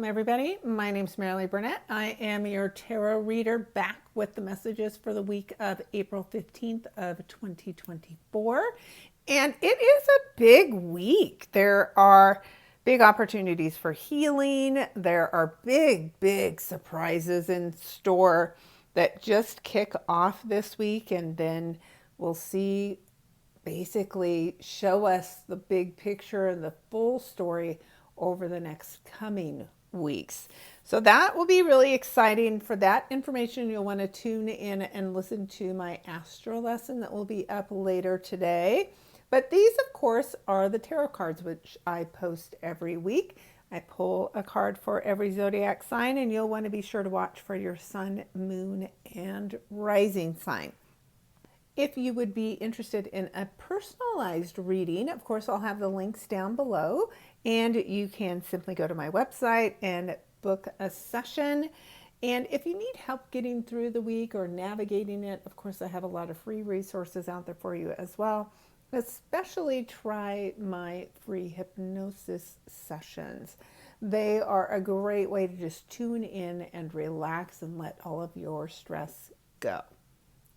everybody. My name is Marilee Burnett. I am your tarot reader, back with the messages for the week of April 15th of 2024. And it is a big week. There are big opportunities for healing. There are big surprises in store that just kick off this week, and then we'll see, basically show us the big picture and the full story over the next coming weeks. So that will be really exciting. For that information, you'll want to tune in and listen to my astro lesson that will be up later today. But these, of course, are the tarot cards, which I post every week. I pull a card for every zodiac sign, and you'll want to be sure to watch for your sun, moon, and rising sign. If you would be interested in a personalized reading, of course, I'll have the links down below, and you can simply go to my website and book a session. And if you need help getting through the week or navigating it, of course, I have a lot of free resources out there for you as well. Especially try my free hypnosis sessions. They are a great way to just tune in and relax and let all of your stress go.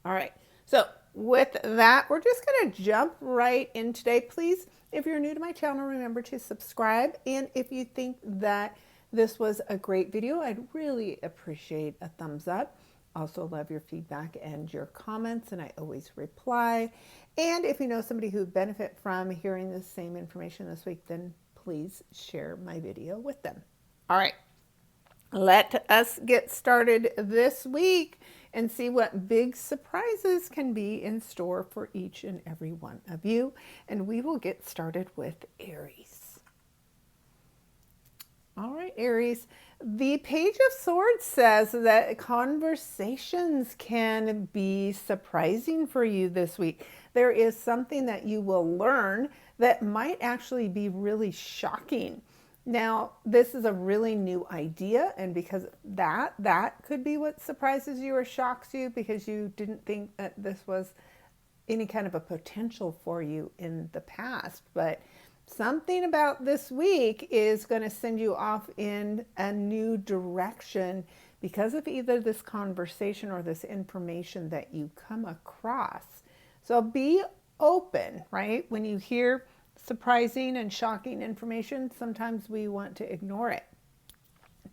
All right. So with that, we're just going to jump right in today. Please, if you're new to my channel, remember to subscribe. And if you think that this was a great video, I'd really appreciate a thumbs up. Also love your feedback and your comments, and I always reply. And if you know somebody who would benefit from hearing the same information this week, then please share my video with them. All right. Let us get started this week and see what big surprises can be in store for each and every one of you. And we will get started with Aries. All right, Aries. The Page of Swords says that conversations can be surprising for you this week. There is something that you will learn that might actually be really shocking. Now, this is a really new idea, and because that could be what surprises you or shocks you, because you didn't think that this was any kind of a potential for you in the past. But something about this week is going to send you off in a new direction because of either this conversation or this information that you come across. So be open, right? When you hear surprising and shocking information, sometimes we want to ignore it.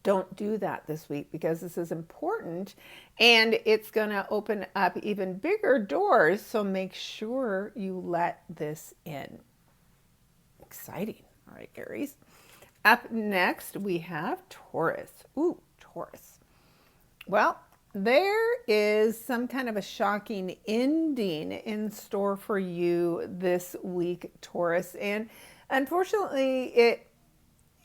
Don't do that this week, because this is important and it's going to open up even bigger doors. So make sure you let this in. Exciting. All right, Aries. Up next, we have Taurus. Ooh, Taurus. Well, there is some kind of a shocking ending in store for you this week, Taurus. And unfortunately, it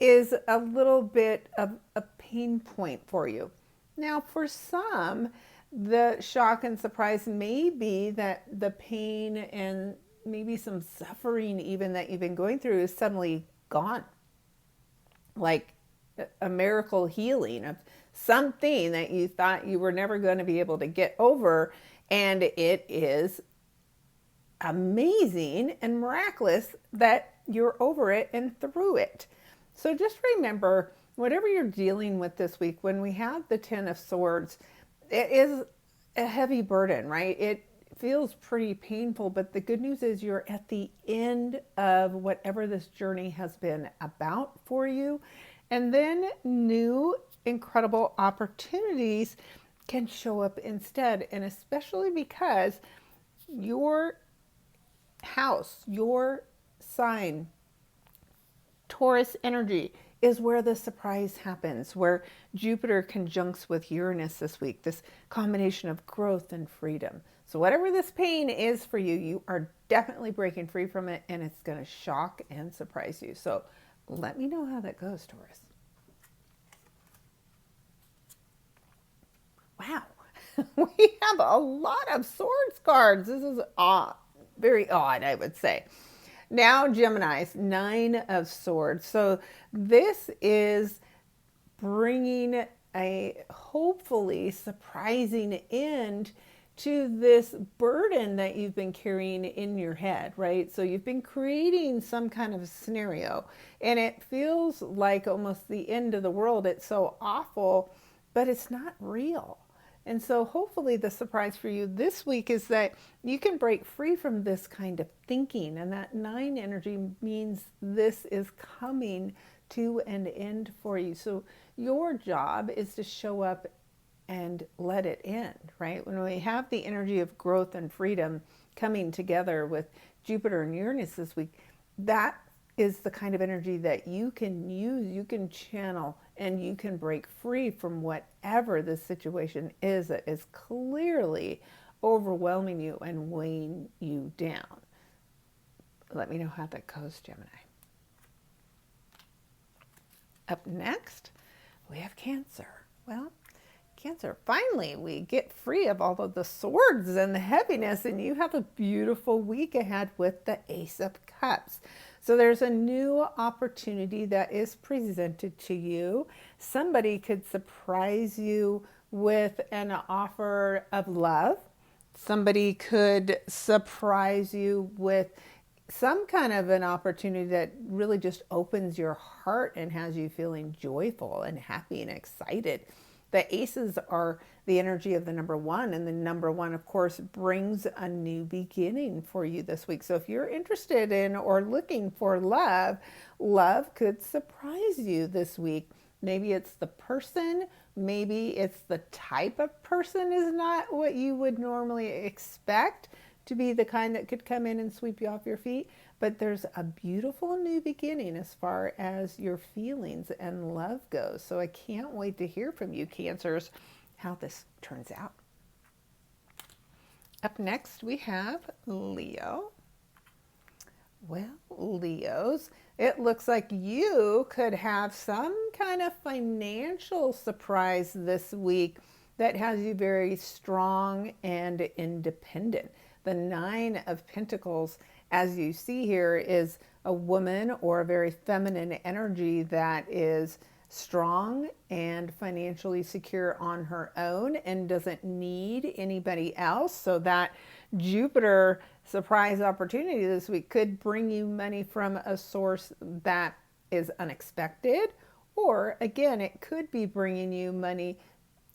is a little bit of a pain point for you. Now, for some, the shock and surprise may be that the pain and maybe some suffering even that you've been going through is suddenly gone. Like a miracle healing of something that you thought you were never going to be able to get over, and it is amazing and miraculous that you're over it and through it. So just remember, whatever you're dealing with this week, when we have the Ten of Swords, it is a heavy burden, right? It feels pretty painful, but the good news is you're at the end of whatever this journey has been about for you. And then new incredible opportunities can show up instead. And especially because your house, your sign, Taurus energy, is where the surprise happens, where Jupiter conjuncts with Uranus this week, this combination of growth and freedom. So whatever this pain is for you, you are definitely breaking free from it, and it's going to shock and surprise you. So let me know how that goes, Taurus. Wow, we have a lot of swords cards. This is very odd, I would say. Now, Geminis, Nine of Swords. So this is bringing a hopefully surprising end to this burden that you've been carrying in your head, right? So you've been creating some kind of scenario and it feels like almost the end of the world. It's so awful, but it's not real. And so hopefully the surprise for you this week is that you can break free from this kind of thinking. And that 9 energy means this is coming to an end for you. So your job is to show up and let it end, right? When we have the energy of growth and freedom coming together with Jupiter and Uranus this week, that is the kind of energy that you can use, you can channel, and you can break free from whatever this situation is that is clearly overwhelming you and weighing you down. Let me know how that goes, Gemini. Up next, we have Cancer. Well, Cancer, finally we get free of all of the swords and the heaviness, and you have a beautiful week ahead with the Ace of Cups. So there's a new opportunity that is presented to you. Somebody could surprise you with an offer of love. Somebody could surprise you with some kind of an opportunity that really just opens your heart and has you feeling joyful and happy and excited. The aces are the energy of the number 1, and the number 1, of course, brings a new beginning for you this week. So if you're interested in or looking for love, love could surprise you this week. Maybe it's the person, maybe it's the type of person is not what you would normally expect to be the kind that could come in and sweep you off your feet. But there's a beautiful new beginning as far as your feelings and love goes. So I can't wait to hear from you, Cancers, how this turns out. Up next, we have Leo. Well, Leos, it looks like you could have some kind of financial surprise this week that has you very strong and independent. The 9 of Pentacles, as you see here, is a woman or a very feminine energy that is strong and financially secure on her own and doesn't need anybody else. So that Jupiter surprise opportunity this week could bring you money from a source that is unexpected, or again, it could be bringing you money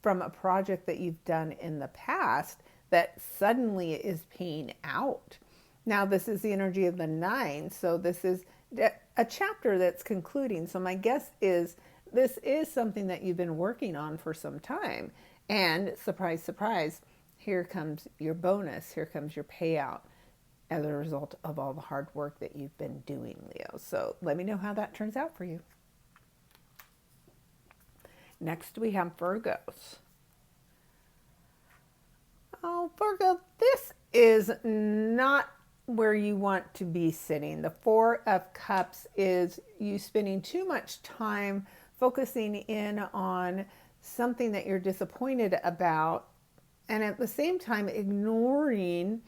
from a project that you've done in the past that suddenly is paying out. Now, this is the energy of the 9, so this is a chapter that's concluding. So my guess is this is something that you've been working on for some time. And surprise, surprise, here comes your bonus. Here comes your payout as a result of all the hard work that you've been doing, Leo. So let me know how that turns out for you. Next, we have Virgos. Oh, Virgo, this is not where you want to be sitting. The 4 of Cups is you spending too much time focusing in on something that you're disappointed about, and at the same time ignoring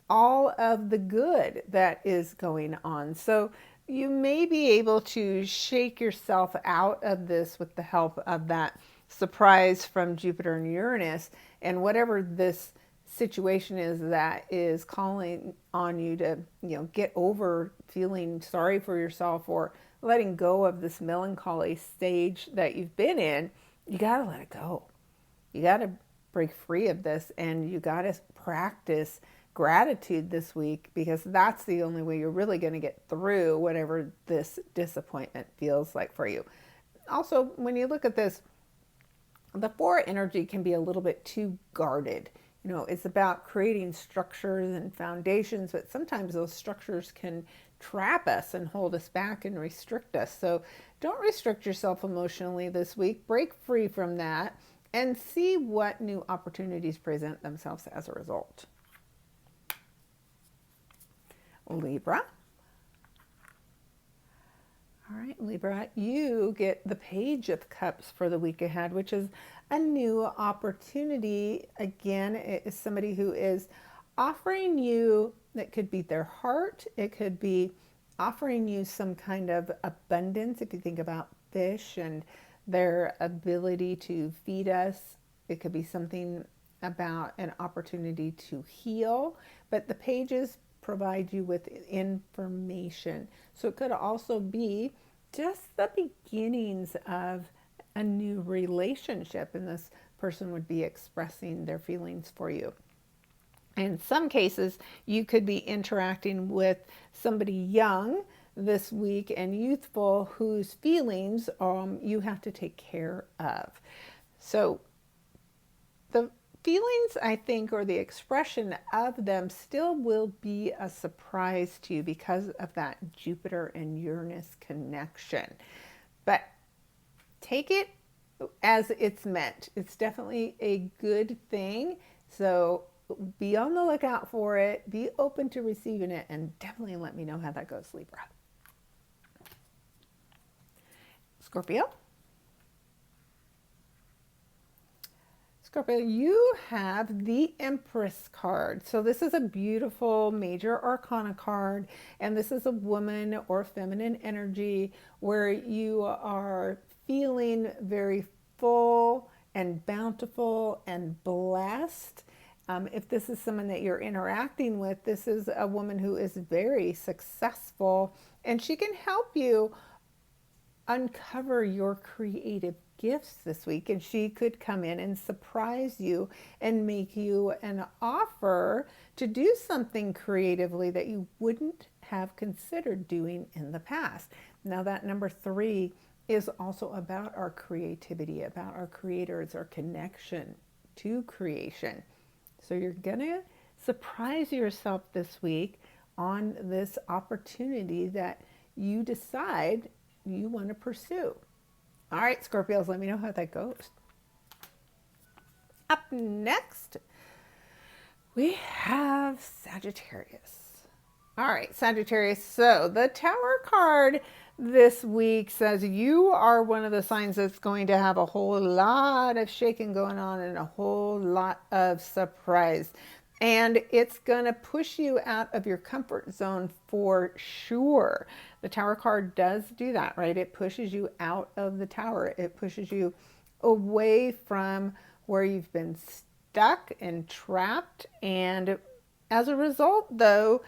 all of the good that is going on. So you may be able to shake yourself out of this with the help of that surprise from Jupiter and Uranus, and whatever this situation is that is calling on you to, get over feeling sorry for yourself or letting go of this melancholy stage that you've been in. You got to let it go. You got to break free of this, and you got to practice gratitude this week, because that's the only way you're really going to get through whatever this disappointment feels like for you. Also, when you look at this, the 4 energy can be a little bit too guarded. It's about creating structures and foundations, but sometimes those structures can trap us and hold us back and restrict us. So don't restrict yourself emotionally this week. Break free from that and see what new opportunities present themselves as a result. Libra. All right, Libra, you get the Page of Cups for the week ahead, which is a new opportunity. Again, it is somebody who is offering you, that could be their heart, it could be offering you some kind of abundance. If you think about fish and their ability to feed us, it could be something about an opportunity to heal, but the pages provide you with information. So it could also be just the beginnings of a new relationship, and this person would be expressing their feelings for you. In some cases, you could be interacting with somebody young this week and youthful whose feelings you have to take care of. So the feelings, I think, or the expression of them still will be a surprise to you because of that Jupiter and Uranus connection. But take it as it's meant. It's definitely a good thing. So be on the lookout for it. Be open to receiving it, and definitely let me know how that goes, Libra. Scorpio. Scorpio, you have the Empress card. So this is a beautiful major arcana card, and this is a woman or feminine energy where you are feeling very full and bountiful and blessed. If this is someone that you're interacting with, this is a woman who is very successful, and she can help you uncover your creative gifts this week, and she could come in and surprise you and make you an offer to do something creatively that you wouldn't have considered doing in the past. Now that number 3 is also about our creativity, about our creators, our connection to creation. So you're gonna surprise yourself this week on this opportunity that you decide you want to pursue. All right, Scorpios, let me know how that goes. Up next, we have Sagittarius. All right, Sagittarius. So the Tower card this week says you are one of the signs that's going to have a whole lot of shaking going on and a whole lot of surprise. And it's going to push you out of your comfort zone for sure. The Tower card does do that, right? It pushes you out of the tower. It pushes you away from where you've been stuck and trapped. And as a result, though,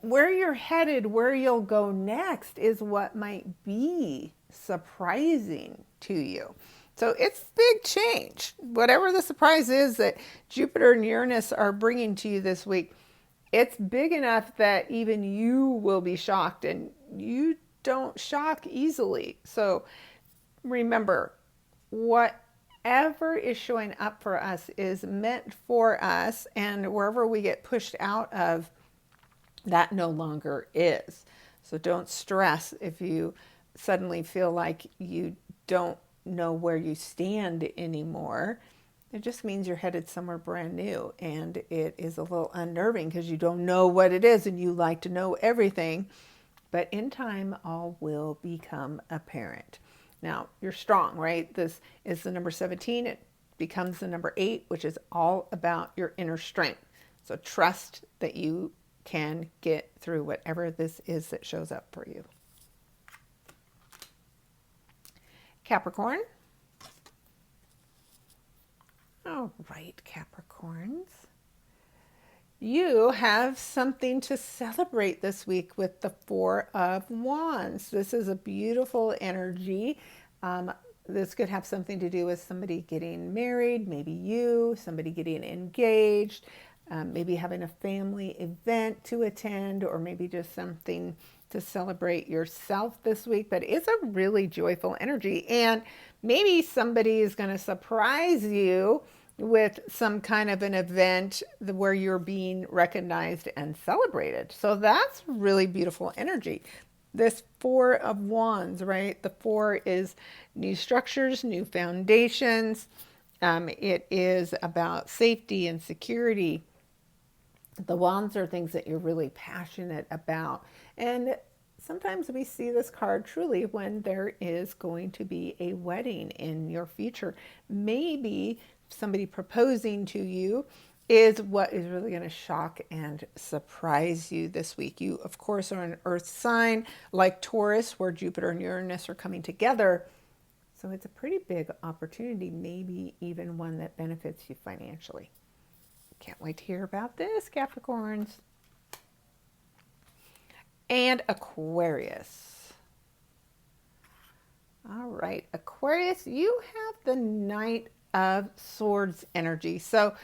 where you're headed, where you'll go next is what might be surprising to you. So it's big change. Whatever the surprise is that Jupiter and Uranus are bringing to you this week, it's big enough that even you will be shocked, and you don't shock easily. So remember, whatever is showing up for us is meant for us, and wherever we get pushed out of, that no longer is. So don't stress if you suddenly feel like you don't know where you stand anymore. It just means you're headed somewhere brand new, and it is a little unnerving because you don't know what it is and you like to know everything. But in time, all will become apparent. Now, you're strong, right? This is the number 17. It becomes the number 8, which is all about your inner strength. So trust that you can get through whatever this is that shows up for you. Capricorn. All right, Capricorns. You have something to celebrate this week with the 4 of Wands. This is a beautiful energy. This could have something to do with somebody getting married, maybe you, somebody getting engaged, maybe having a family event to attend, or maybe just something to celebrate yourself this week. But it's a really joyful energy, and maybe somebody is going to surprise you with some kind of an event where you're being recognized and celebrated. So that's really beautiful energy. This 4 of Wands, right? The 4 is new structures, new foundations. It is about safety and security. The Wands are things that you're really passionate about. And sometimes we see this card truly when there is going to be a wedding in your future. Maybe somebody proposing to you is what is really going to shock and surprise you this week. You, of course, are an earth sign like Taurus, where Jupiter and Uranus are coming together. So it's a pretty big opportunity, maybe even one that benefits you financially. Can't wait to hear about this, Capricorns. And Aquarius. All right, Aquarius, you have the Knight of Swords energy. So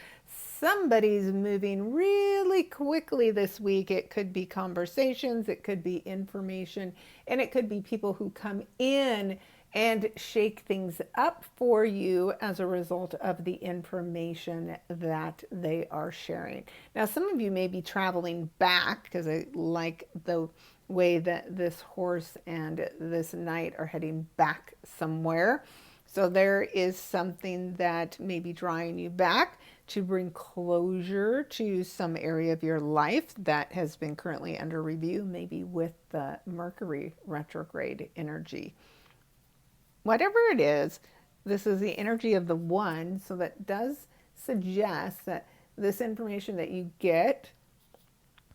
somebody's moving really quickly this week. It could be conversations, it could be information, and it could be people who come in and shake things up for you as a result of the information that they are sharing. Now, some of you may be traveling back, because I like the way that this horse and this knight are heading back somewhere. So there is something that may be drawing you back to bring closure to some area of your life that has been currently under review, maybe with the Mercury retrograde energy. Whatever it is, this is the energy of the one, so that does suggest that this information that you get,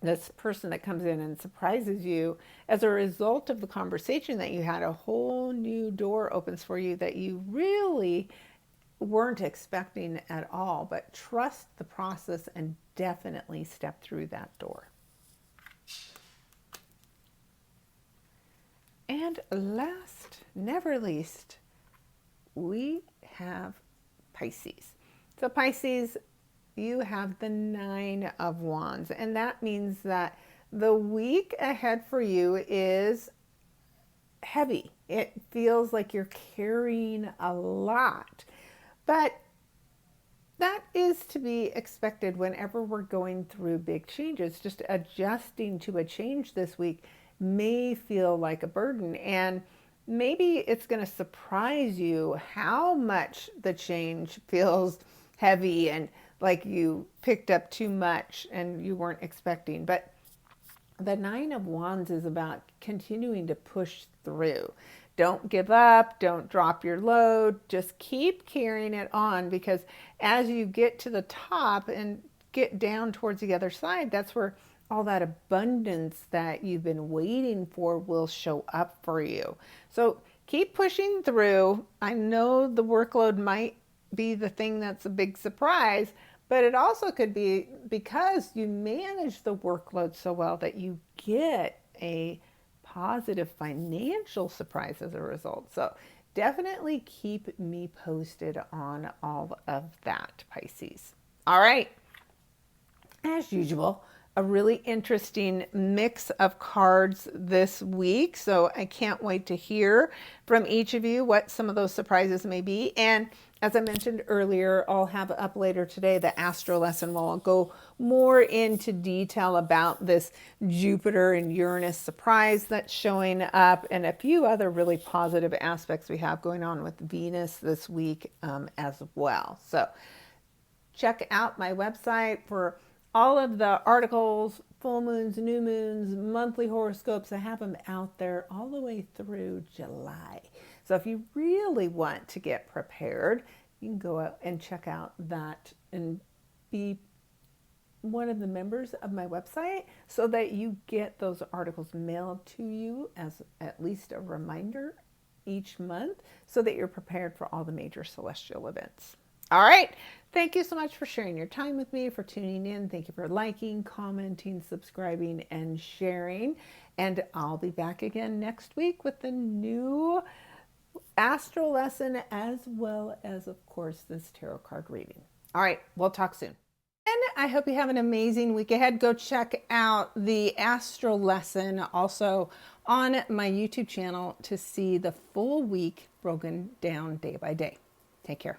this person that comes in and surprises you, as a result of the conversation that you had, a whole new door opens for you that you really weren't expecting at all. But trust the process and definitely step through that door. And last, never least, we have Pisces. So Pisces, you have the Nine of Wands, and that means that the week ahead for you is heavy. It feels like you're carrying a lot, but that is to be expected whenever we're going through big changes. Just adjusting to a change this week may feel like a burden, and maybe it's going to surprise you how much the change feels heavy and like you picked up too much and you weren't expecting. But the Nine of Wands is about continuing to push through. Don't give up. Don't drop your load. Just keep carrying it on, because as you get to the top and get down towards the other side, that's where all that abundance that you've been waiting for will show up for you. So keep pushing through. I know the workload might be the thing that's a big surprise, but it also could be because you manage the workload so well that you get a positive financial surprise as a result. So definitely keep me posted on all of that, Pisces. All right. As usual, a really interesting mix of cards this week. So I can't wait to hear from each of you what some of those surprises may be. And as I mentioned earlier, I'll have up later today the Astro lesson where I'll go more into detail about this Jupiter and Uranus surprise that's showing up, and a few other really positive aspects we have going on with Venus this week as well. So check out my website for all of the articles, full moons, new moons, monthly horoscopes. I have them out there all the way through July. So if you really want to get prepared, you can go out and check out that and be one of the members of my website so that you get those articles mailed to you as at least a reminder each month, so that you're prepared for all the major celestial events. All right. Thank you so much for sharing your time with me, for tuning in. Thank you for liking, commenting, subscribing, and sharing. And I'll be back again next week with the new Astro lesson, as well as, of course, this tarot card reading. All right. We'll talk soon. And I hope you have an amazing week ahead. Go check out the Astro lesson also on my YouTube channel to see the full week broken down day by day. Take care.